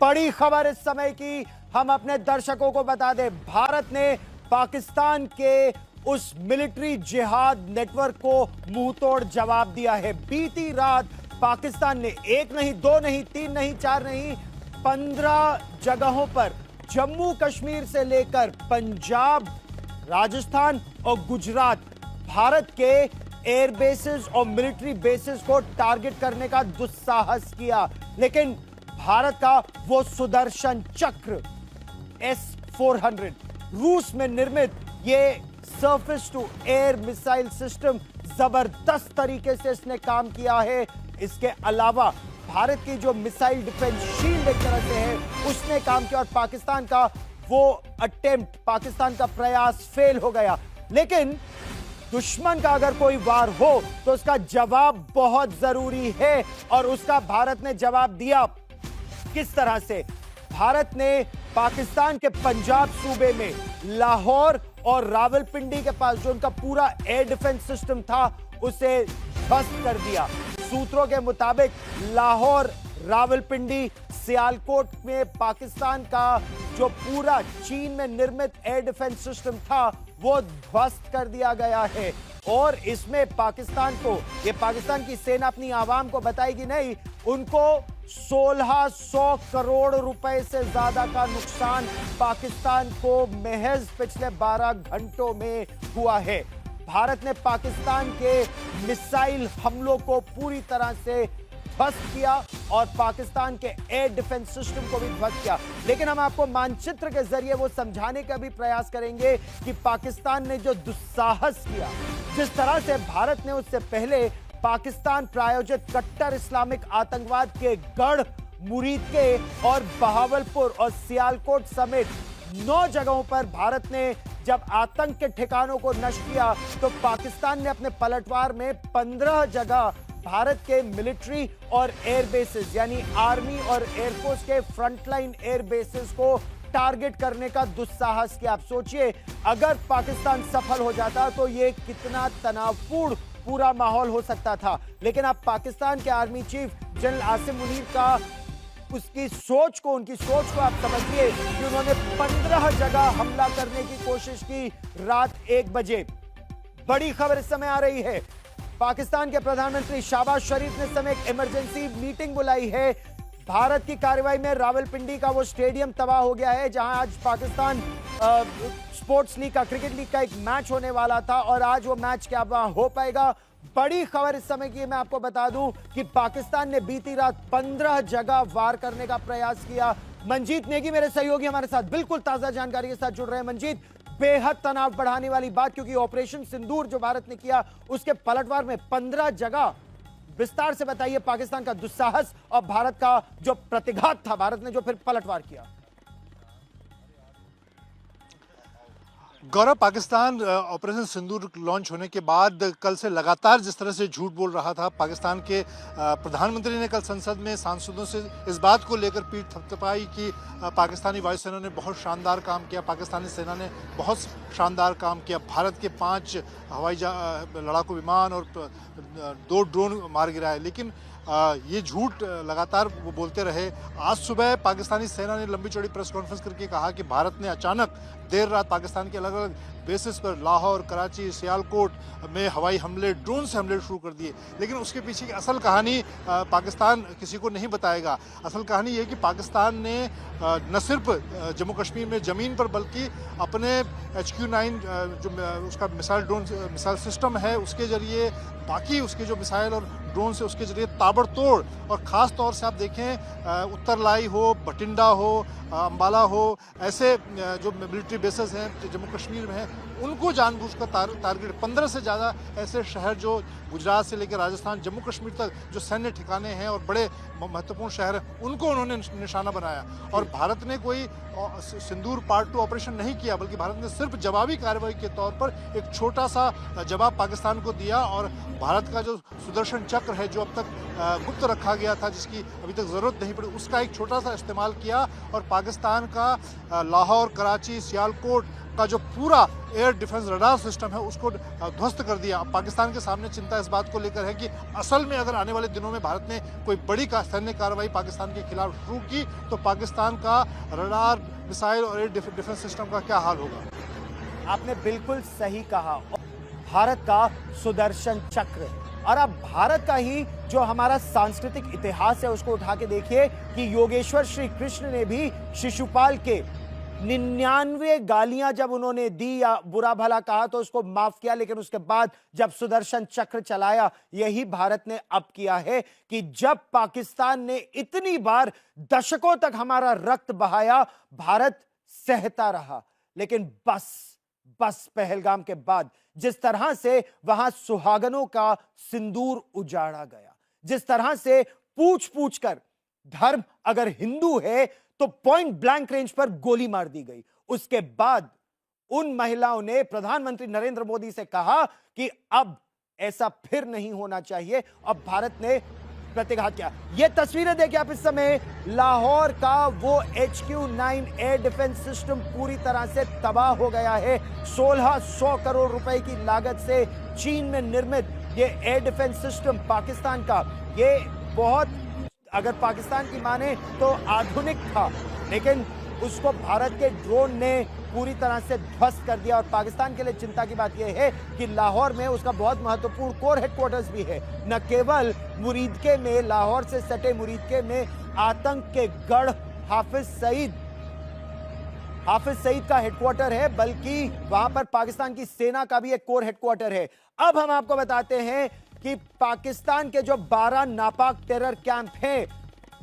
बड़ी खबर इस समय की हम अपने दर्शकों को बता दें, भारत ने पाकिस्तान के उस मिलिट्री जिहाद नेटवर्क को मुंहतोड़ जवाब दिया है। बीती रात पाकिस्तान ने एक नहीं, दो नहीं, तीन नहीं, चार नहीं, 15 जगहों पर जम्मू कश्मीर से लेकर पंजाब, राजस्थान और गुजरात भारत के एयर बेसिस और मिलिट्री बेसिस को टारगेट करने का दुस्साहस किया। लेकिन भारत का वो सुदर्शन चक्र S-400 रूस में निर्मित ये surface to air missile system जबरदस्त तरीके से इसने काम किया है। इसके अलावा भारत की जो मिसाइल डिफेंस शील्ड एक तरह से है उसने काम किया और पाकिस्तान का वो अटेम्प्ट, पाकिस्तान का प्रयास फेल हो गया। लेकिन दुश्मन का अगर कोई वार हो तो उसका जवाब बहुत जरूरी है और उसका भारत ने जवाब दिया। किस तरह से? भारत ने पाकिस्तान के पंजाब सूबे में लाहौर और रावलपिंडी के पास जो उनका पूरा एयर डिफेंस सिस्टम था उसे ध्वस्त कर दिया। सूत्रों के मुताबिक लाहौर, रावलपिंडी, सियालकोट में पाकिस्तान का जो पूरा चीन में निर्मित एयर डिफेंस सिस्टम था वो ध्वस्त कर दिया गया है। और इसमें पाकिस्तान को, ये पाकिस्तान की सेना अपनी आवाम को बताएगी नहीं, उनको 1600 करोड़ रुपए से ज्यादा का नुकसान पाकिस्तान को महज पिछले 12 घंटों में हुआ है। भारत ने पाकिस्तान के मिसाइल हमलों को पूरी तरह से ध्वस्त किया और पाकिस्तान के एयर डिफेंस सिस्टम को भी ध्वस्त किया। लेकिन हम आपको मानचित्र के जरिए वो समझाने का भी प्रयास करेंगे कि पाकिस्तान ने जो दुस्साहस किया, जिस तरह से भारत ने उससे पहले पाकिस्तान प्रायोजित कट्टर इस्लामिक आतंकवाद के गढ़ मुरीद के और बहावलपुर और सियालकोट समेत 9 जगहों पर भारत ने जब आतंक के ठिकानों को नष्ट किया तो पाकिस्तान ने अपने पलटवार में 15 जगह भारत के मिलिट्री और एयर बेसिस यानी आर्मी और एयरफोर्स के फ्रंटलाइन एयर बेसिस को टारगेट करने का दुस्साहस किया। आप सोचिए अगर पाकिस्तान सफल हो जाता तो ये कितना तनावपूर्ण पूरा माहौल हो सकता था। लेकिन आप पाकिस्तान के army chief general Asim Munir का उनकी सोच को आप समझिए कि उन्होंने 15 जगह हमला करने की कोशिश की रात 1 बजे। बड़ी खबर इस समय आ रही है, पाकिस्तान के प्रधानमंत्री शहबाज शरीफ ने इस समय एक इमरजेंसी मीटिंग बुलाई है। भारत की कार्रवाई में रावलपिंडी का वो स्टेडियम तबाह हो गया है जहां आज पाकिस्तान स्पोर्ट्स लीग का, क्रिकेट लीग का एक मैच होने वाला था और आज वो मैच क्या वहां हो पाएगा? बड़ी खबर इस समय की मैं आपको बता दूं कि पाकिस्तान ने बीती रात 15 जगह वार करने का प्रयास किया। मंजीत नेगी मेरे सहयोगी हमारे साथ बिल्कुल ताजा जानकारी के साथ जुड़ रहे हैं। मंजीत, बेहद तनाव बढ़ाने वाली बात, क्योंकि ऑपरेशन सिंदूर जो भारत ने किया उसके पलटवार में 15 जगह, विस्तार से बताइए पाकिस्तान का दुस्साहस और भारत का जो प्रतिघात था, भारत ने जो फिर पलटवार किया। गौरव, पाकिस्तान ऑपरेशन सिंदूर लॉन्च होने के बाद कल से लगातार जिस तरह से झूठ बोल रहा था, पाकिस्तान के प्रधानमंत्री ने कल संसद में सांसदों से इस बात को लेकर पीठ थपथपाई कि पाकिस्तानी वायुसेना ने बहुत शानदार काम किया, पाकिस्तानी सेना ने बहुत शानदार काम किया, भारत के 5 हवाई लड़ाकू विमान और 2 ड्रोन मार गिराए। लेकिन ये झूठ लगातार वो बोलते रहे। आज सुबह पाकिस्तानी सेना ने लंबी चौड़ी प्रेस कॉन्फ्रेंस करके कहा कि भारत ने अचानक देर रात पाकिस्तान के अलग अलग बेसिस पर लाहौर, कराची, सियालकोट में हवाई हमले, ड्रोन से हमले शुरू कर दिए। लेकिन उसके पीछे की असल कहानी पाकिस्तान किसी को नहीं बताएगा। असल कहानी ये कि पाकिस्तान ने न सिर्फ जम्मू कश्मीर में ज़मीन पर बल्कि अपने HQ-9 जो उसका मिसाइल सिस्टम है उसके ज़रिए, बाकी उसके जो मिसाइल और ड्रोन से उसके ज़रिए ताबड़तोड़, और ख़ास तौर से आप देखें उत्तरलाई हो, बठिंडा हो, अम्बाला हो, ऐसे जो मिलिट्री बेसेस हैं जम्मू कश्मीर में हैं उनको जानबूझकर टारगेट, 15 से ज़्यादा ऐसे शहर जो गुजरात से लेकर राजस्थान, जम्मू कश्मीर तक जो सैन्य ठिकाने हैं और बड़े महत्वपूर्ण शहर हैं उनको उन्होंने निशाना बनाया। और भारत ने कोई सिंदूर पार्ट 2 ऑपरेशन नहीं किया, बल्कि भारत ने सिर्फ जवाबी कार्रवाई के तौर पर एक छोटा सा जवाब पाकिस्तान को दिया। और भारत का जो सुदर्शन चक्र है जो अब तक गुप्त रखा गया था, जिसकी अभी तक ज़रूरत नहीं पड़ी, उसका एक छोटा सा इस्तेमाल किया और पाकिस्तान का लाहौर, कराची, सियालकोट का जो पूरा एयर डिफेंस रडार सिस्टम है उसको ध्वस्त कर दिया। अब पाकिस्तान के सामने चिंता इस बात को लेकर है कि असल में अगर आने वाले दिनों में भारत ने कोई बड़ी सैन्य कार्रवाई पाकिस्तान के खिलाफ शुरू की तो पाकिस्तान का रडार, मिसाइल और एयर डिफेंस सिस्टम का क्या हाल होगा। आपने बिल्कुल सही कहा। भारत का सुदर्शन चक्र, और अब भारत का ही जो हमारा सांस्कृतिक इतिहास है उसको उठा के देखिए कि योगेश्वर श्री कृष्ण ने भी शिशुपाल के 99 गालियां जब उन्होंने दी या बुरा भला कहा तो उसको माफ किया, लेकिन उसके बाद जब सुदर्शन चक्र चलाया, यही भारत ने अब किया है कि जब पाकिस्तान ने इतनी बार दशकों तक हमारा रक्त बहाया, भारत सहता रहा। लेकिन बस पहलगाम के बाद जिस तरह से वहां सुहागनों का सिंदूर उजाड़ा गया, जिस तरह से पूछ पूछ कर धर्म अगर हिंदू है तो पॉइंट ब्लैंक रेंज पर गोली मार दी गई, उसके बाद उन महिलाओं ने प्रधानमंत्री नरेंद्र मोदी से कहा कि अब ऐसा फिर नहीं होना चाहिए। अब भारत ने प्रतिघात किया। यह तस्वीरें देखिए आप इस समय, लाहौर का वो HQ-9 एयर डिफेंस सिस्टम पूरी तरह से तबाह हो गया है। 1600 करोड़ रुपए की लागत से चीन में निर्मित ये एयर डिफेंस सिस्टम पाकिस्तान का, ये बहुत, अगर पाकिस्तान की माने तो आधुनिक था, लेकिन उसको भारत के ड्रोन ने पूरी तरह से ध्वस्त कर दिया। और पाकिस्तान के लिए चिंता की बात यह है कि लाहौर में उसका बहुत महत्वपूर्ण कोर हेडक्वार्टर्स भी है। न केवल मुरीदके में, लाहौर से सटे मुरीदके में आतंक के गढ़ हाफिज सईद का हेडक्वार्टर है, बल्कि वहां पर पाकिस्तान की सेना का भी एक कोर हेडक्वार्टर है। अब हम आपको बताते हैं कि पाकिस्तान के जो 12 नापाक टेरर कैंप हैं,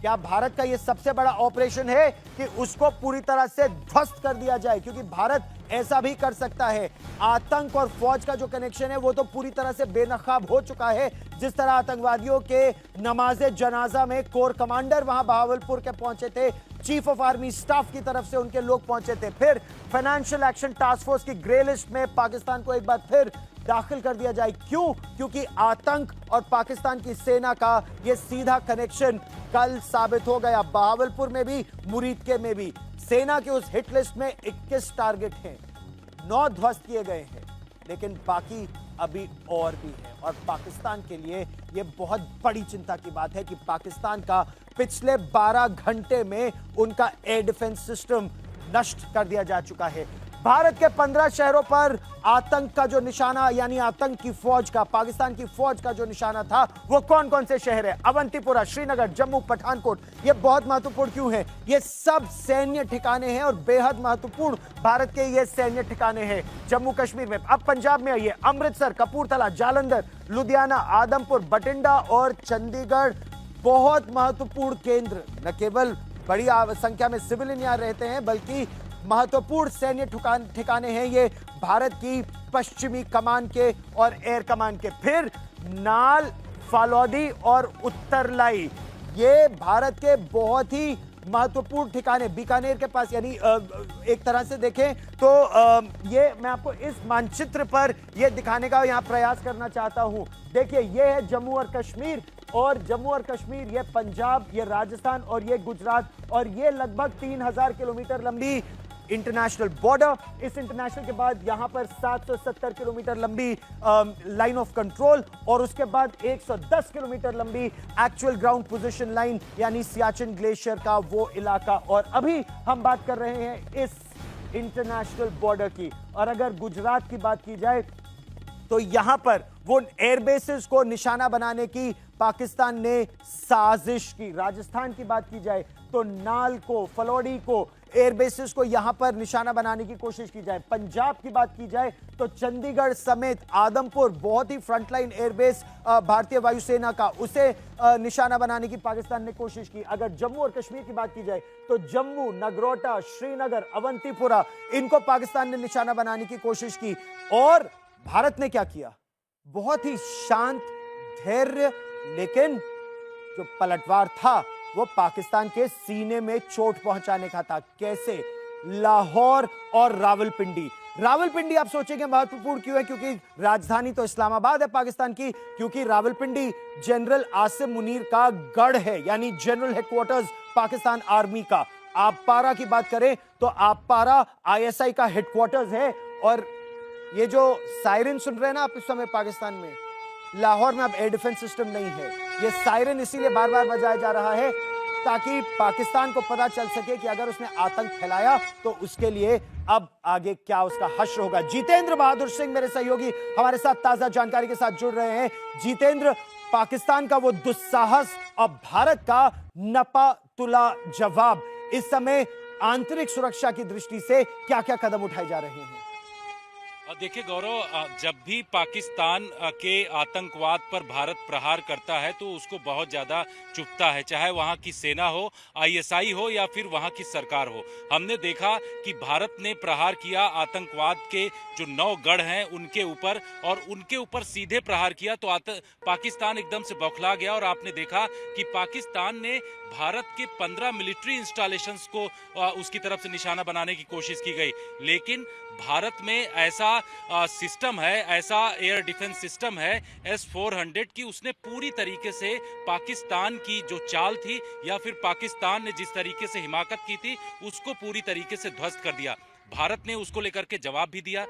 क्या भारत का यह सबसे बड़ा ऑपरेशन है कि उसको पूरी तरह से ध्वस्त कर दिया जाए, क्योंकि भारत ऐसा भी कर सकता है। आतंक और फौज का जो कनेक्शन है वो तो पूरी तरह से बेनकाब हो चुका है। जिस तरह आतंकवादियों के नमाजे जनाजा में कोर कमांडर वहां बहावलपुर के पहुंचे थे, चीफ ऑफ आर्मी स्टाफ की तरफ से उनके लोग पहुंचे थे, फिर फाइनेंशियल एक्शन टास्क फोर्स की ग्रे लिस्ट में पाकिस्तान को एक बार फिर दाखिल कर दिया जाए। क्यों? क्योंकि आतंक और पाकिस्तान की सेना का यह सीधा कनेक्शन कल साबित हो गया। बहावलपुर में भी, मुरीदके में भी सेना के उस हिट लिस्ट में 21 टारगेट हैं, 9 ध्वस्त किए गए हैं, लेकिन बाकी अभी और भी है। और पाकिस्तान के लिए यह बहुत बड़ी चिंता की बात है कि पाकिस्तान का पिछले 12 घंटे में उनका एयर डिफेंस सिस्टम नष्ट कर दिया जा चुका है। भारत के 15 शहरों पर आतंक का जो निशाना, यानी आतंक की फौज का, पाकिस्तान की फौज का जो निशाना था, वो कौन कौन से शहर है? अवंतीपुरा, श्रीनगर, जम्मू, पठानकोट। ये बहुत महत्वपूर्ण क्यों है? ये सब सैन्य ठिकाने हैं और बेहद महत्वपूर्ण भारत के ये सैन्य ठिकाने हैं। जम्मू कश्मीर में, अब पंजाब में आइए, अमृतसर, कपूरथला, जालंधर, लुधियाना, आदमपुर, बठिंडा और चंडीगढ़ बहुत महत्वपूर्ण केंद्र। न केवल बड़ी संख्या में सिविलियन यहां रहते हैं, बल्कि महत्वपूर्ण सैन्य ठिकाने हैं ये भारत की पश्चिमी कमान के और एयर कमान के। फिर नाल, फालौदी और उत्तरलाई, ये भारत के बहुत ही महत्वपूर्ण ठिकाने बीकानेर के पास, यानी एक तरह से देखें तो ये मैं आपको इस मानचित्र पर ये दिखाने का यहां प्रयास करना चाहता हूं। देखिए, ये है जम्मू और कश्मीर, और जम्मू और कश्मीर, ये पंजाब, ये राजस्थान और ये गुजरात, और ये लगभग 3000 किलोमीटर लंबी इंटरनेशनल बॉर्डर। इस इंटरनेशनल के बाद यहां पर 770 किलोमीटर लंबी लाइन ऑफ कंट्रोल, और उसके बाद 110 किलोमीटर लंबी एक्चुअल ग्राउंड पोजीशन लाइन, यानी सियाचिन ग्लेशियर का वो इलाका। और अभी हम बात कर रहे हैं इस इंटरनेशनल बॉर्डर की। और अगर गुजरात की बात की जाए तो यहां पर वो एयरबेसेस को निशाना बनाने की पाकिस्तान ने साजिश की। राजस्थान की बात की जाए तो नाल को, फलौडी को, एयरबेसेस को यहां पर निशाना बनाने की कोशिश की जाए। पंजाब की बात की जाए तो चंडीगढ़ समेत आदमपुर, बहुत ही फ्रंटलाइन एयरबेस भारतीय वायुसेना का, उसे निशाना बनाने की पाकिस्तान ने कोशिश की। अगर जम्मू और कश्मीर की बात की जाए तो जम्मू, नगरोटा, श्रीनगर, अवंतीपुरा, इनको पाकिस्तान ने निशाना बनाने की कोशिश की। और भारत ने क्या किया? बहुत ही शांत, धैर्य, लेकिन जो पलटवार था वो पाकिस्तान के सीने में चोट पहुंचाने का था। कैसे? लाहौर और रावलपिंडी, रावलपिंडी आप सोचेंगे महत्वपूर्ण क्यों है, क्योंकि राजधानी तो इस्लामाबाद है पाकिस्तान की, क्योंकि रावलपिंडी जनरल आसिम मुनीर का गढ़ है, यानी जनरल हेडक्वार्टर्स पाकिस्तान आर्मी का। आपपारा की बात करें तो आपपारा आईएसआई का हेडक्वार्टर्स है। और ये जो सायरन सुन रहे हैं ना आप इस समय पाकिस्तान में, लाहौर में अब एयर डिफेंस सिस्टम नहीं है। ये सायरन इसीलिए बार बार बजाया जा रहा है ताकि पाकिस्तान को पता चल सके कि अगर उसने आतंक फैलाया तो उसके लिए अब आगे क्या उसका हश्र होगा। जितेंद्र बहादुर सिंह मेरे सहयोगी हमारे साथ ताजा जानकारी के साथ जुड़ रहे हैं। जितेंद्र, पाकिस्तान का वो दुस्साहस और भारत का नपा तुला जवाब, इस समय आंतरिक सुरक्षा की दृष्टि से क्या क्या कदम उठाए जा रहे हैं? देखिए गौरव, जब भी पाकिस्तान के आतंकवाद पर भारत प्रहार करता है तो उसको बहुत ज्यादा चुभता है, चाहे वहां की सेना हो, आईएसआई हो या फिर वहां की सरकार हो। हमने देखा कि भारत ने प्रहार किया आतंकवाद के जो 9 गढ़ हैं उनके ऊपर, और उनके ऊपर सीधे प्रहार किया तो पाकिस्तान एकदम से बौखला गया। और आपने देखा कि पाकिस्तान ने भारत के 15 मिलिट्री इंस्टॉलेशंस को उसकी तरफ से निशाना बनाने की कोशिश की गई, लेकिन भारत में ऐसा सिस्टम है, ऐसा एयर डिफेंस सिस्टम है S-400 की, उसने पूरी तरीके से पाकिस्तान की जो चाल थी या फिर पाकिस्तान ने जिस तरीके से हिमाकत की थी उसको पूरी तरीके से ध्वस्त कर दिया। भारत ने उसको लेकर के जवाब भी दिया।